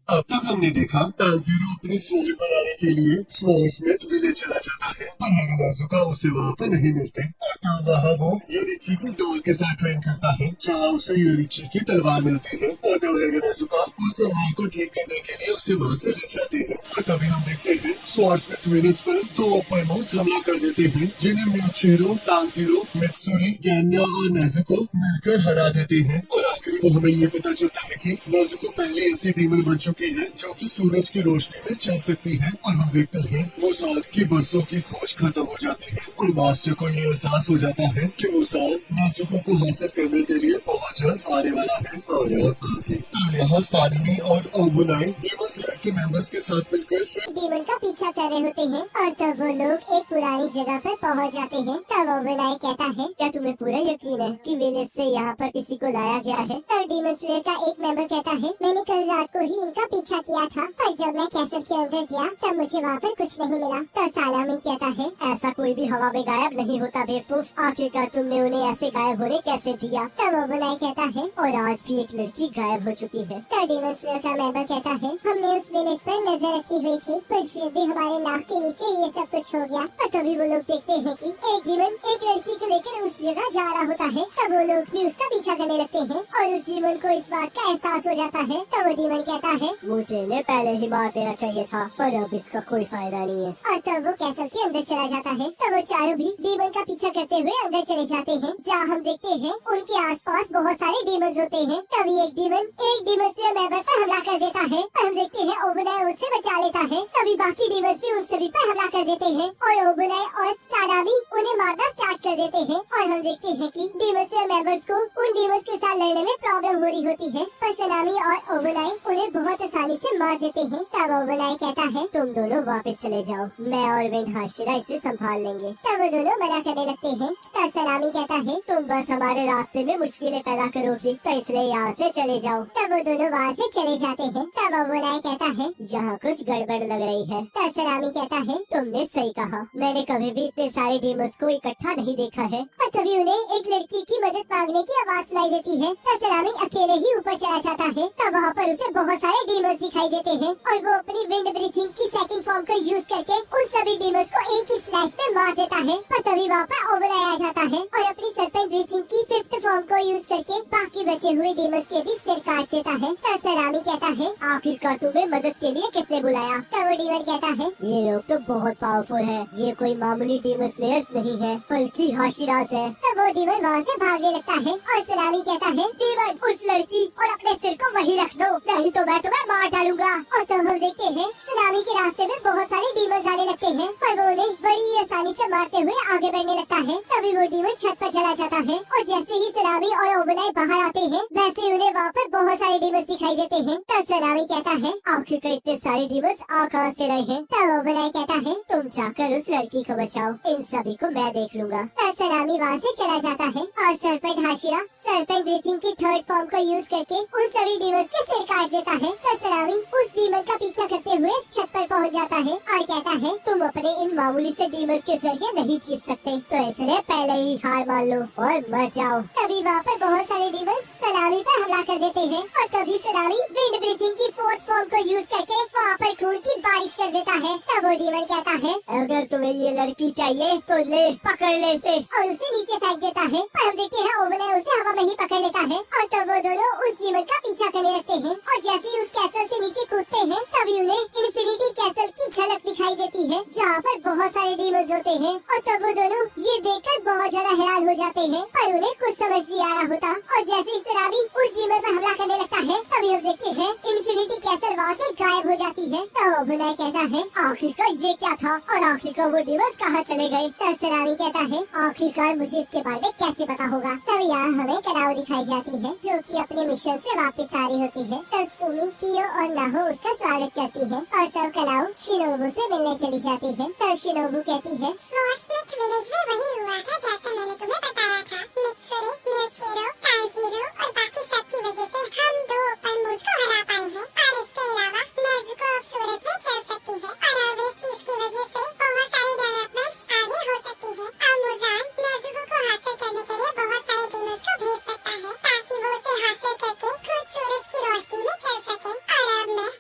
अब तक हमने देखा तानजीरो अपनी स्टोरी बनाने के लिए स्वॉर्ड्समिथ विलेज चला जाता है, पर नाजुका उसे वहाँ पर नहीं मिलते। और तब वहाँ वो योरिची को डॉल के साथ ट्रेन करता है, जहाँ उसे योरिची की तलवार मिलती है। और तब नाजुका उस तलवार को ठीक करने के लिए उसे वहाँ से ले जाते हैं। और तभी हम देखते हैं स्वॉर्ड्समिथ विलेज पर दो अपर मोड्स हमला कर देते हैं, जिन्हें म्यूचिरो, तानजीरो, मित्सुरी, गैन्या और नेजुको मिलकर हरा देते हैं। और आखिरी में हमें ये पता चलता है कि नेजुको पहले ऐसी डीमन बन चुकी है जो कि सूरज की रोशनी में चल सकती है। और हम देखते हैं मुसान की बरसों की खोज खत्म हो जाती है और मास्टर को ये एहसास हो जाता है कि मुसान नेजुको को हासिल करने के लिए बहुत जल्द आने वाला है। और आगे तो यहाँ सानिमी और ओबुनाई डीमन स्लेयर के मेंबर्स के साथ मिलकर डीमन का पीछा कर रहे होते हैं और तब वो लोग एक पुरानी जगह पर पहुंच जाते हैं। तब ओबुनाई कहता है, क्या तुम्हें पूरा यकीन है कि विलेज से यहाँ पर किसी को लाया गया है? तब डीमन स्लेयर का एक मेंबर कहता है, मैंने कल रात को ही इनका पीछा किया था, पर जब मैं कैसल के अंदर गया तब मुझे वहाँ पर कुछ नहीं मिला। तो सानामी कहता है, ऐसा कोई भी हवा में गायब नहीं होता बेवकूफ, आखिरकार तुमने उन्हें ऐसे गायब होने कैसे दिया? तब ओबुनाई कहता है, और आज भी एक लड़की गायब हो चुकी है। तो डीमन स्लेयर का मेंबर कहता है, हमने उस विलेज पर नजर रखी हुई थी, पर फिर भी हमारे नाक के नीचे ये सब कुछ हो गया। और तभी वो लोग देखते हैं कि एक डीमन एक लड़की को लेकर उस जगह जा रहा होता है। तब वो लोग भी उसका पीछा करने लगते हैं और उस डीमन को इस बात का एहसास हो जाता है। तब वो डीमन कहता है, मुझे इन्हें पहले ही मार देना चाहिए था, पर अब इसका कोई फायदा नहीं है। और तब वो कैसल के अंदर चला जाता है। तब वो चारों भी डीमन का पीछा करते हुए अंदर चले जाते हैं, जहाँ हम देखते हैं उनके आसपास बहुत सारे डीमंस होते हैं। तभी एक डीमन से मेंबर पर हमला कर देता है। हम देखते हैं ओबुनाई उनसे बचा लेता है। तभी बाकी डीमंस भी उन सभी पर हमला कर देते हैं और ओबुनाई और सानामी उन्हें मारना स्टार्ट कर देते हैं। और हम देखते हैं कि डीमंस मेंबर्स को उन डीमंस के साथ लड़ने में प्रॉब्लम हो रही होती है, पर सानामी और ओबुनाई उन्हें बहुत आसानी से मार देते हैं। तब ओबुनाई कहता है, तुम दोनों वापस चले जाओ, मैं और विंड हाशिरा इसे संभाल लेंगे। तब वो दोनों मना करने लगते हैं। तब सानामी कहता है, तुम बस हमारे रास्ते में मुश्किलें पैदा करोगी, तो इसलिए यहाँ से चले जाओ। तब वो दोनों वहाँ से चले जाते हैं। तब ओबुनाई कहता है, यहाँ कुछ गड़बड़ लग रही है। तब सानामी कहता है, तुमने सही कहा, मैंने कभी भी इतने सारे डीमंस को इकट्ठा नहीं देखा है। और तभी उन्हें एक लड़की की मदद मांगने की आवाज सुनाई देती है। तब सानामी अकेले ही ऊपर चला जाता है। तब वहाँ पर उसे बहुत सारे डीमंस दिखाई देते हैं और वो अपनी विंड ब्रीथिंग की सेकंड फॉर्म का यूज करके उन सभी डीमंस को एक ही स्लैश में मार देता है। पर तभी वहाँ पर ओबुनाई आ जाता है और अपनी सर्पेंट ब्रीथिंग की फिफ्थ फॉर्म को यूज करके बाकी बचे हुए डीमंस के भी सिर काट देता है। तब सानामी कहता है, आखिरकार तुम्हें मदद के लिए किसने बुलाया? तब वो डीमन कहता है, ये लोग तो बहुत पावरफुल है, ये कोई मामूली डीमन स्लेयर्स नहीं है, बल्कि हाशिरास है। तब वो डीमन वहाँ से भागने लगता है और सानामी कहता है, डीमन उस लड़की और अपने सिर को वहीं रख दो, नहीं तो मैं तुम्हें मार डालूंगा। और तब हम देखते हैं सानामी के रास्ते में बहुत सारे डीमंस आने लगते हैं, पर वो उन्हें बड़ी आसानी से मारते हुए आगे बढ़ने लगता है। तभी वो डीमन छत पर चला जाता है और जैसे ही सानामी और ओबुनाई बाहर आते हैं, वैसे उन्हें वहाँ पर बहुत सारे डीमंस दिखाई देते हैं। तब सानामी कहता है, आखिरकार इतने सारे डीमंस आ कहाँ से रहे हैं? तब ओबुनाई कहता है, तुम जाकर उस लड़की को बचाओ, इन सभी को मैं देख लूंगा। तब सानामी वहाँ से चला जाता है और सर्पेंट हाशिरा सर्पेंट ब्रीथिंग की थर्ड फॉर्म को यूज करके उन सभी डीमंस के सिर काट देता है। तब सानामी उस डीमन का पीछा करते हुए छत पर पहुँच जाता है और कहता है, तुम अपने इन मामूली से डीमंस के जरिए नहीं जीत सकते, तो इसलिए पहले ही हार मान लो और मर जाओ। तभी वहाँ पर बहुत सारे डीमंस सानामी पर हमला कर देते हैं और तभी सानामी विंड ब्रीथिंग की फोर्थ फॉर्म को यूज करके वहाँ पर खून की बारिश कर देता है। तब वो डीमन कहता है, अगर तुम्हें ये लड़की चाहिए तो ले, पकड़ ले इसे, और उसे नीचे फेंक देता है। पर हम देखते हैं ओबुनाई उसे हवा में ही पकड़ लेता है और तब वो दोनों उस डीमन का पीछा करने लगते हैं और जैसे ही उस कैसल से नीचे कूदते हैं, तभी उन्हें इन्फिनिटी कैसल की झलक दिखाई देती है, जहाँ पर बहुत सारे डीमंस होते हैं। और तब वो दोनों ये देखकर बहुत ज्यादा हैरान हो जाते हैं, पर उन्हें कुछ समझ नहीं आ रहा होता। और जैसे ही सानामी उस डीमन पर हमला करने लगता है, तभी हम देखते हैं इन्फिनिटी कैसल वहाँ से गायब हो जाती है। तब ओबुनाई कहता है, आखिरकार ये क्या था और आखिरकार वो डीमंस कहाँ चले गए? तब सानामी कहता है, आखिरकार मुझे इसके बारे में कैसे पता होगा? तब यहाँ हमें कनाओ दिखाई जाती है, जो कि अपने मिशन से वापस आ रही होती है। तब सुमी, कियो और नाहो उसका स्वागत करती है और तब कनाओ शिनोबू से मिलने चली जाती है। तब शिनोबू कहती है, स्वॉर्ड्समिथ विलेज में वही हुआ था जैसे मैंने तुम्हें बताया था। मित्सुरी, म्यूचिरो, तानजीरो और बाकी सब की वजह से हम दो ओपन मूव्स को हरा पाए हैं। और इसके अलावा नेजुको अब सूरज में चल सकती है और अब इस चीज की वजह से बहुत सारी डेवलपमेंट्स आगे हो सकती है। अब मुजान नेजुको को हासिल करने के लिए बहुत सारे डीमंस को भेज सकता है, ताकि वो उसे हासिल करके खुद सूरज की रोशनी में चल सके। और अब मैं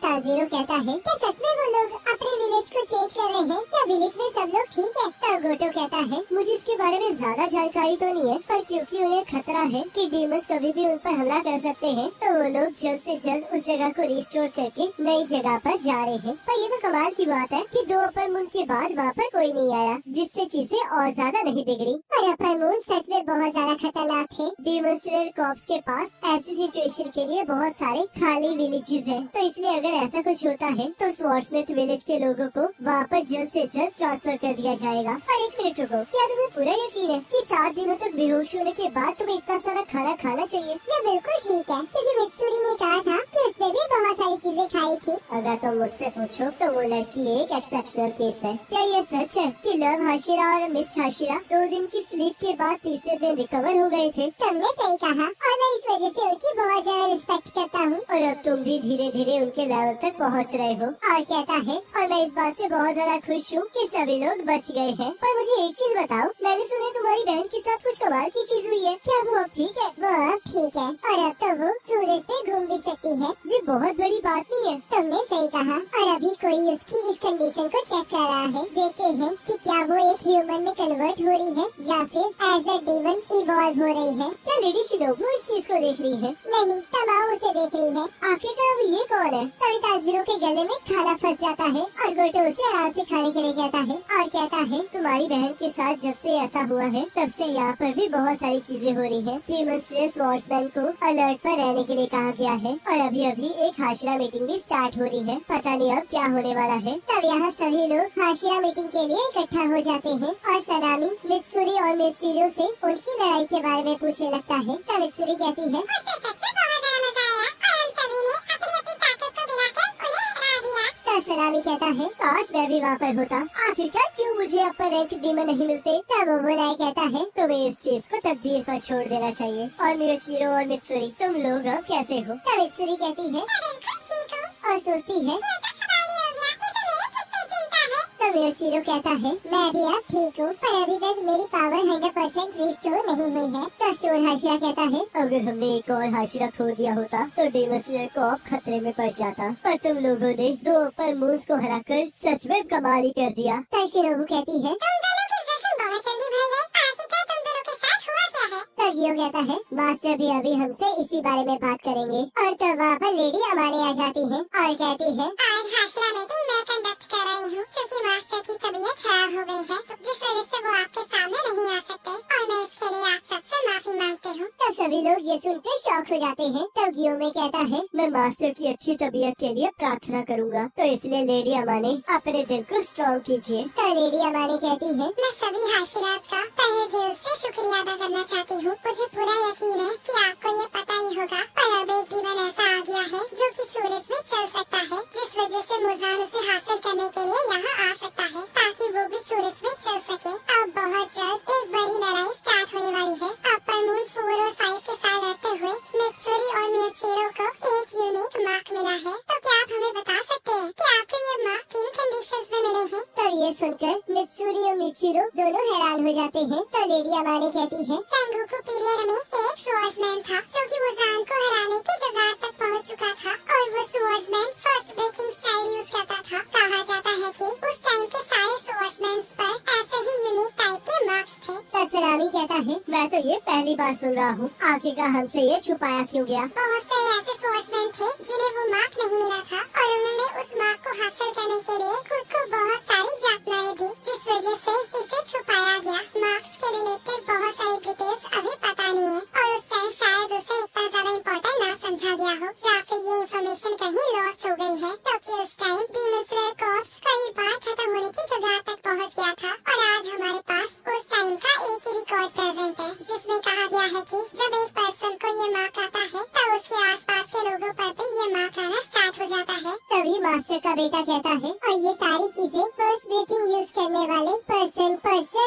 ताजीरो कहता है कि सच में वो लोग अपने विलेज को चेंज कर रहे हैं, क्या विलेज में सब लोग ठीक है? तब गोटो कहता है मुझे इसके बारे में ज्यादा जानकारी तो नहीं है, पर क्योंकि उन्हें खतरा है कि डीमंस कभी भी उन पर हमला कर सकते हैं, तो वो लोग जल्द से जल्द उस जगह को रिस्टोर करके नई जगह पर जा रहे हैं। पर ये तो कमाल की बात है कि 2 अपर मून के बाद वहाँ पर कोई नहीं आया, जिससे चीजें और ज्यादा नहीं बिगड़ी। पर अपर मून सच में बहुत ज्यादा खतरनाक थे। डीमन स्लेयर कॉर्प्स के पास ऐसी सिचुएशन के लिए बहुत सारे खाली विलेजेस हैं, तो इसलिए अगर ऐसा कुछ होता है तो स्वॉर्ड्समिथ विलेज के लोगों को वहाँ पर जल्द से जल्द ट्रांसफर कर दिया जाएगा। और 1 मिनट रुको, क्या तुम्हें पूरा यकीन है कि 7 दिनों तक बेहोश होने के बाद तुम्हें इतना सारा खाना खाना चाहिए? ये बिल्कुल ठीक है, क्योंकि मित्सुरी ने कहा था कि उसने भी बहुत सारी चीजें खाई थी। अगर तुम मुझसे पूछो तो वो लड़की एक एक्सेप्शनल केस है। क्या ये सच है कि लव हाशिरा और मिस हाशिरा 2 दिन की स्लीप के बाद तीसरे दिन रिकवर हो गए थे? तुमने सही कहा, और मैं इस वजह से उनकी बहुत ज्यादा रिस्पेक्ट करता हूँ। और अब तुम भी धीरे धीरे उनके लेवल तक पहुँच रहे हो। और कहता है, और मैं इस बात से बहुत ज्यादा खुश हूँ कि सभी लोग बच गए हैं। पर मुझे एक चीज बताओ, मैंने सुना तुम्हारी बहन के साथ कुछ कमाल की चीज हुई है, क्या वो अब ठीक है? वो अब ठीक है, और अब तो वो सूरज पे घूम भी सकती है। ये बहुत बड़ी बात नहीं है। तुमने सही कहा, और अभी कोई उसकी इस कंडीशन को चेक कर रहा है। देखते हैं कि क्या वो एक ह्यूमन में कन्वर्ट हो रही है या फिर एज अ डीमन इवॉल्व हो रही है। क्या लेडी शिनोबु इस चीज को देख रही है? नहीं, तमाम उसे देख रही है। आखिरकार अब ये कौन है? तभी ताजीरो के गले में खाना फंस जाता है और गोटो उसे आराम से खाने के लिए कहता है और कहता है तुम्हारी बहन के साथ जब से ऐसा हुआ है तब से यहाँ पर भी बहुत सारी चीजें हो रही है। डीमन स्लेयर स्वॉर्ड्समैन को अलर्ट पर रहने के लिए कहा गया है, और अभी अभी एक हाशिरा मीटिंग भी स्टार्ट हो रही है। पता नहीं अब क्या होने वाला है। तब यहाँ सभी लोग हाशिरा मीटिंग के लिए इकट्ठा हो जाते हैं और सनामी मित्सुरी और मिचिरो से उनकी लड़ाई के बारे में पूछने लगता है। तब मित्सुरी कहती है सनामी कहता है काश मैं भी वहाँ पर होता। आखिरकार क्यों मुझे अपर रैंक डीमन नहीं मिलते? तब ओबोनाई कहता है तुम्हें इस चीज को तकदीर पर छोड़ देना चाहिए। और मिचिरो और मित्सुरी, तुम लोग अब कैसे हो? तब मित्सुरी कहती है और सोचती है। तब मिचिरो कहता है मैं भी अब ठीक हूँ, पर अभी तक मेरी पावर 100% रिस्टोर नहीं हुई है। तब स्टोर हाशिरा कहता है अगर हमने एक और हाशिरा खो दिया होता तो डीमन स्लेयर को अब खतरे में पड़ जाता, पर तुम लोगों ने 2 अपर मून्स को हराकर सच में कमाल ही कर दिया। तब शिनोबु कहती है तुम दोनों के जख्म बहुत जल्दी भर गए, आखिरकार तुम दोनों के साथ हुआ क्या है? तब यो कहता है मास्टर भी अभी हमसे इसी बारे में बात करेंगे। और तब वहाँ पर लेडी अमाने आ जाती है और कहती है आज हाशिरा मीटिंग मैं कंडक्ट कर रही हूँ, क्योंकि मास्टर की तबीयत खराब हो गई है, जिस वजह से वो आपके सामने नहीं आ सकते, और मैं इसके लिए आप सबसे माफी मांगती हूँ। तब सभी लोग ये सुनकर शॉक हो जाते हैं। तब गियोमे कहता है मैं मास्टर की अच्छी तबीयत के लिए प्रार्थना करूँगा, तो इसलिए लेडी अमाने अपने दिल को स्ट्रॉन्ग कीजिए। तब लेडी अमाने कहती है मैं सभी हाशिराज का तहे दिल से शुक्रिया अदा करना चाहती हूँ। मुझे पूरा यकीन है कि आपको ये पता ही होगा, पर अब एक डीमन ऐसा आ गया है जो कि सूरज में चल सकता है, जिस वजह से मुजान उसे हासिल करने के लिए यहाँ आ सकता है, ताकि वो भी सूरज में चल सके। अब बहुत जल्द एक बड़ी लड़ाई स्टार्ट होने वाली है। अपर मून 4 और 5 के साथ लड़ते हुए मित्सुरी और मिचिरो को एक यूनिक मार्क मिला है। तो क्या आप हमें बता सकते हैं कि आपको ये मार्क किन कंडीशंस में मिले हैं? तब ये सुनकर मित्सुरी और मिचिरो दोनों हैरान हो जाते हैं। तो लेडी अमाने कहती है सेंगोकू पीरियड में एक स्वॉर्ड्समैन था जो कि मुजान को हराने के कगार तक पहुंच चुका था, और वो swordsman first breathing style use करता था। कहा जाता है कि उस टाइम के सारे स्वॉर्ड्समैन पर ऐसे ही यूनिक टाइप के मार्क्स थे। तब सनामी कहता है मैं तो ये पहली बार सुन रहा हूँ, आखिरकार हमसे ये छुपाया क्यों गया? बहुत से ऐसे स्वॉर्ड्समैन थे जिन्हें वो मार्क नहीं मिला था, और उन्होंने उस मार्क को हासिल करने के लिए खुद को बहुत सारी यातनाएं दी, जिस वजह से इसे छुपाया गया। मार्क्स के रिलेटेड बहुत सारी डिटेल्स अभी पता नहीं है, और उस टाइम शायद उसे इतना ज्यादा इम्पोर्टेंट ना समझा गया हो, या फिर ये इन्फॉर्मेशन कहीं लॉस्ट हो गई है, क्योंकि उस टाइम डीमन स्लेयर कॉर्प्स कई बार खत्म होने की कगार तक पहुंच गया था। और आज हमारे पास उस टाइम का एक ही रिकॉर्ड प्रेजेंट है, जिसमें कहा गया है कि जब एक पर्सन को ये मार्क आता है तब उसके आसपास के लोगों पर भी ये मार्क आना स्टार्ट हो जाता है। तभी मास्टर का बेटा कहता है और ये सारी चीजें फर्स्ट ब्रीथिंग यूज करने वाले पर्सन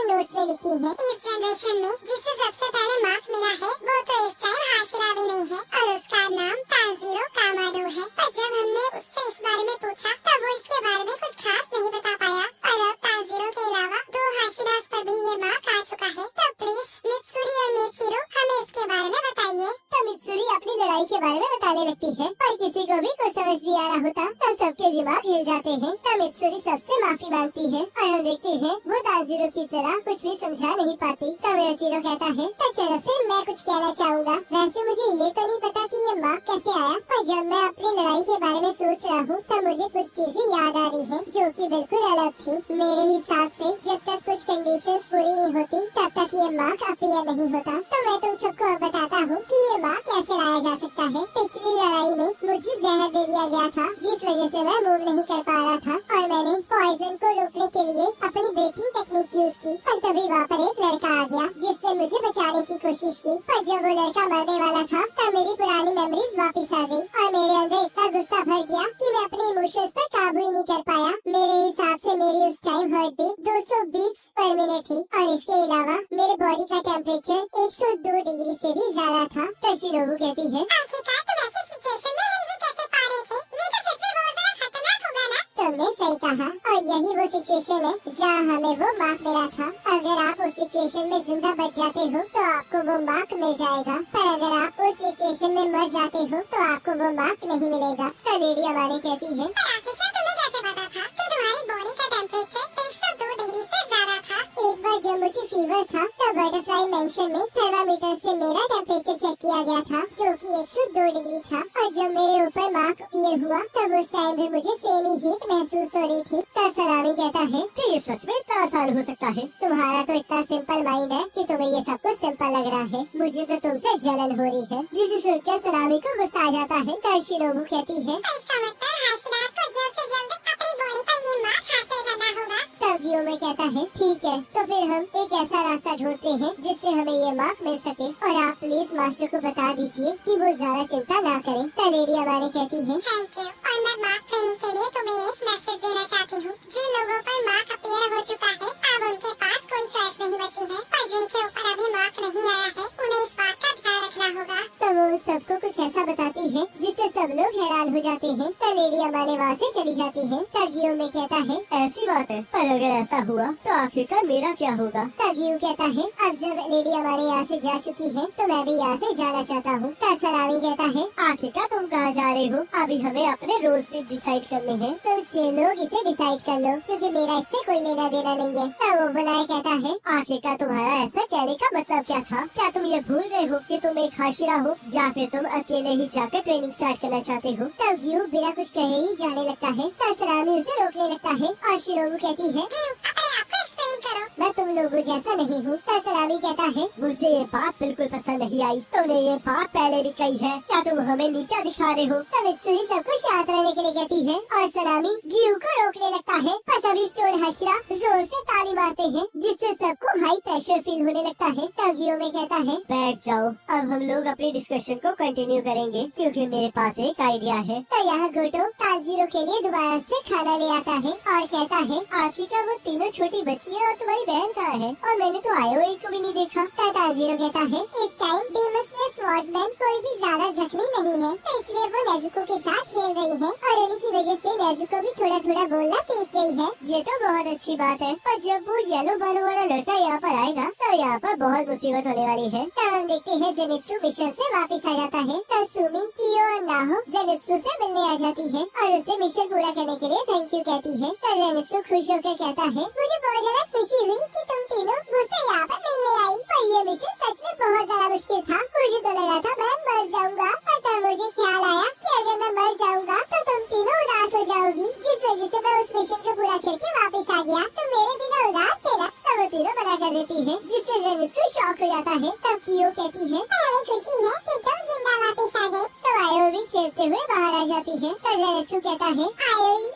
नोट्स में लिखी है। इस जनरेशन में जिसे सबसे पहले मार्क मिला है वो तो इस टाइम हाशिरा भी नहीं है, और उसका नाम ताजीरो कामाडो है। पर जब हमने उससे इस बारे में पूछा तब वो इसके बारे में कुछ खास नहीं बता पाया, और अब ताजीरो के अलावा 2 हाशिराज पर भी ये मार्क आ चुका है। तो प्लीज मित्सुरी और मिचिरो हमें इसके बारे में बताइए। तब मित्सुरी अपनी लड़ाई के बारे में बताने लगती है, पर किसी को भी कुछ समझ नहीं आ रहा होता। तब सबके दिमाग हिल जाते हैं। तब मित्सुरी सबसे माफी मांगती है और हम देखते हैं वो तानजीरो की तरह कुछ भी समझा नहीं पाती। तब योशिरो कहता है तो चलो फिर मैं कुछ कहना चाहूँगा। वैसे मुझे ये तो नहीं पता कि ये मार्क कैसे आया, पर जब मैं अपनी लड़ाई के बारे में सोच रहा हूँ तब मुझे कुछ चीजें याद आ रही हैं जो कि बिल्कुल अलग थी। मेरे हिसाब से जब तक कुछ कंडीशंस पूरी नहीं होती तब तक ये मार्क अपीयर नहीं होता। तो मैं तुम सबको अब बताता हूँ कि ये मार्क कैसे लाया जा सकता है। पिछली लड़ाई में मुझे जहर दे दिया गया था जिस वजह से मैं मूव नहीं कर पा रहा था और मैंने पॉइजन को रोकने के लिए अपनी ब्रीथिंग टेक्निक यूज की और तभी वहाँ पर एक लड़का आ गया जिसने मुझे बचाने की कोशिश की। पर जब वो लड़का मरने वाला था तब मेरी पुरानी मेमोरीज वापस आ गई और मेरे अंदर इतना गुस्सा भर गया कि मैं अपने इमोशंस पर काबू ही नहीं कर पाया। मेरे हिसाब से मेरी उस time heart beat 200 beats per minute थी और इसके अलावा मेरे बॉडी का टेम्परेचर 102 डिग्री से भी ज्यादा था। तो शिनोबू कहती है आखिरकार तुम ऐसी सिचुएशन में हिल भी कैसे पा रहे थे? ये तो सच में बहुत ज्यादा खतरनाक होगा ना? तुमने सही कहा और यही वो सिचुएशन है जहाँ हमें वो मार्क मिला था। अगर आप उस सिचुएशन में जिंदा बच जाते हो तो आपको वो मार्क मिल जाएगा, पर अगर आप उस सिचुएशन में मर जाते हो तो आपको वो मार्क नहीं मिलेगा। तो लेडी हमारी कहती है पर आखिरकार तुम्हें कैसे पता था कि तुम्हारी बॉडी का टेम्परेचर 102 डिग्री से ज्यादा था? एक बार जब मुझे फीवर था तो बटरफ्लाई मेंशन में थर्मामीटर से मेरा टेम्परेचर चेक किया गया था जो कि 102 डिग्री था और जब मेरे ऊपर मार्क अपीयर हुआ तब उस टाइम भी मुझे सेम ही हीट महसूस हो रही थी। तो सलामी कहता है कि ये सच में इतना आसान हो सकता है। तुम्हारा तो इतना सिंपल माइंड है कि तुम्हें ये सब कुछ सिंपल लग रहा है। मुझे तो तुमसे जलन हो रही है। जिसे सुनकर सलामी को गुस्सा आ जाता है। तो शिनोबू कहती है तो इसका मतलब हाशिराज को जल्द से जल्द अपनी बॉडी पर ये मार्क हासिल करना होगा। तब गियोमे कहता है ठीक है, तो फिर हम एक ऐसा रास्ता ढूंढते हैं जिससे हमें ये मार्क मिल सके और आप प्लीज मास्टर को बता दीजिए कि वो ज्यादा चिंता ना करें। तो लेडी हमारी कहती है थैंक यू। और मैं मार्क ट्रेनिंग के लिए तुम्हें एक मैसेज देना चाहती हूँ। जिन लोगों पर मार्क अपीयर हो चुका है अब उनके पास कोई चॉइस नहीं बची है, पर जिनके ऊपर अभी मार्क नहीं आया है उन्हें इस बात का ध्यान रखना होगा। तो वो सबको कुछ ऐसा बताती है जिससे सब लोग हैरान हो जाते हैं। तो लेडी हमारे वहाँ से चली जाती है। तो गियोमे कहता है ऐसी बात है, पर अगर ऐसा हुआ तो आखिरकार मेरा क्या होगा? तो गियो कहता है अब जब लेडी हमारे यहाँ से जा चुकी है तो मैं भी यहाँ से जाना चाहता हूँ। तो सलामी कहता है आखिरकार तुम कहाँ जा रहे हो? अभी हमें अपने रोल स्क्रिप्ट डिसाइड करने हैं। तो 6 लोग इसे डिसाइड कर लो क्योंकि मेरा इससे कोई लेना देना नहीं है। तो वो बनाए कहता है आखिरकार तुम्हारा ऐसा कहने का मतलब क्या था? क्या तुम ये भूल रहे हो कि तुम एक हाशिरा हो या फिर तुम अकेले ही जाकर ट्रेनिंग स्टार्ट करना चाहते हो? तब गियो बिना कुछ कहे ही जाने लगता है। तो सलामी उसे रोकने लगता है और शिनोबू कहती है अपने आप को एक्सप्लेन करो। मैं तुम लोगों जैसा नहीं हूँ। तो सलामी कहता है मुझे ये बात बिल्कुल पसंद नहीं आई। तुमने ये बात पहले भी कही है। क्या तुम हमें नीचा दिखा रहे हो? तब मित्सुरी सबको शांत रहने के लिए कहती है और सलामी गियो को रोकने लगता है। पर तभी स्टोन हाशिरा जोर से ताली मारते हैं जिससे सबको हाई प्रेशर फील होने लगता है। तब गियो में कहता है बैठ जाओ, अब हम लोग अपनी डिस्कशन को कंटिन्यू करेंगे क्योंकि मेरे पास एक आइडिया है। तो यहाँ गोटो तानजीरो के लिए दोबारा से खाना ले आता है और कहता है आखिरकार वो तीनों छोटी बच्ची है और तुम्हारी बहन कहाँ है? और मैंने तो आयोई को भी नहीं देखा। तो तानजीरो कहता है इस टाइम डेमन स्लेयर स्वॉर्ड्समैन कोई भी ज्यादा जख्मी नहीं है तो इसलिए वो नेजुको के साथ खेल रही है और उन्हीं की वजह से नेजुको भी थोड़ा थोड़ा बोलना सीख गई है। ये तो बहुत अच्छी बात है, पर जब वो येलो बालों वाला लड़का यहाँ पर आएगा तो यहाँ पर बहुत मुसीबत होने वाली है। तब हम देखते हैं जेनित्सु मिशन से वापस आ जाता है। तब सुमी, कियो और नाहो जेनित्सु से मिलने आ जाती है और उसे मिशन पूरा करने के लिए थैंक यू कहती है। तो जेनित्सु खुश होकर कहता है मुझे बहुत ज्यादा खुशी हुई कि तुम तीनों मुझसे यहाँ पर मिलने आई, पर ये मिशन सच में बहुत ज्यादा मुश्किल था। मुझे तो लगा था मैं मर जाऊंगा, तब मुझे ख्याल आया कि अगर मैं मर जाऊंगा तो तुम तीनों उदास हो जाओगी, जिस वजह से मैं उस मिशन को पूरा करके वापस आ गया। तुम मेरे बिना उदास थे ना? तब वो तीनों मना कर देती है जिससे जेनित्सु शॉक हो जाता है। तब कियो कहती है हमें खुशी है कि तुम जिंदा वापस आ गए। तो आयो भी खेलते हुए बाहर आ जाती है। तो जेनित्सु कहता है आयोई